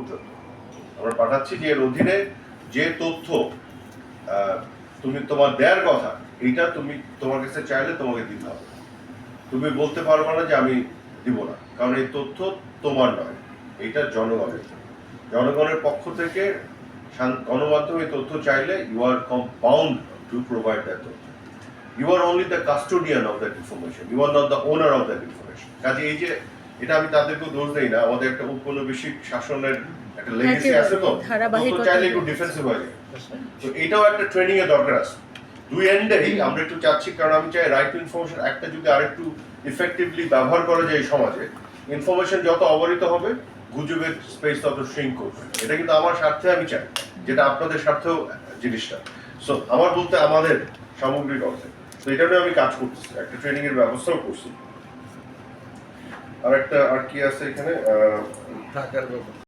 পর্যন্ত আমরা পাঠাচ্ছি যে এর অধীনে যে তথ্য তুমি তোমার দেওয়ার কথা এইটা তুমি তোমার কাছে চাইলে তোমাকে দিতে হবে। তুমি বলতে পারবে না যে আমি দিব না, কারণ এই তথ্য তোমার নয়, এইটা জনগণের। জনগণের পক্ষ থেকে গণমাধ্যমে তথ্য চাইলে you are bound to provide that তথ্য। You are only the custodian of that information, you are not the owner of that information. কাজে এই যে এটা আমি তাদেরকেও দোষ দেই না, আমাদের একটা উপনিবেশিক শাসনের একটা লেগেসি আছে, তো তথ্য চাইলে একটু ডিফেন্সিভ হয়ে যায়। তো এটাও একটা ট্রেনিং এর দরকার আছে দুই এন্ডেই। আমরা একটু চাচ্ছি, কারণ আমি চাই রাইট টু ইনফরমেশন একটা যদি আরেকটু ইফেক্টিভলি ব্যবহার করা যায় এই সমাজে, ইনফরমেশন যত অবহিত হবে গুজবের স্পেস তত শ্রিঙ্ক করবে। এটা কিন্তু আমার স্বার্থে আমি চাই, যেটা আপনাদের স্বার্থেও জিনিসটা। সো আমার বলতে আমাদের সামগ্রিক অর্থে। তো এটা নিয়ে আমি কাজ করতেছি, একটা ট্রেনিং এর ব্যবস্থাও করছি। আর একটা আর কি আছে এখানে ঢাকার ব্যাপার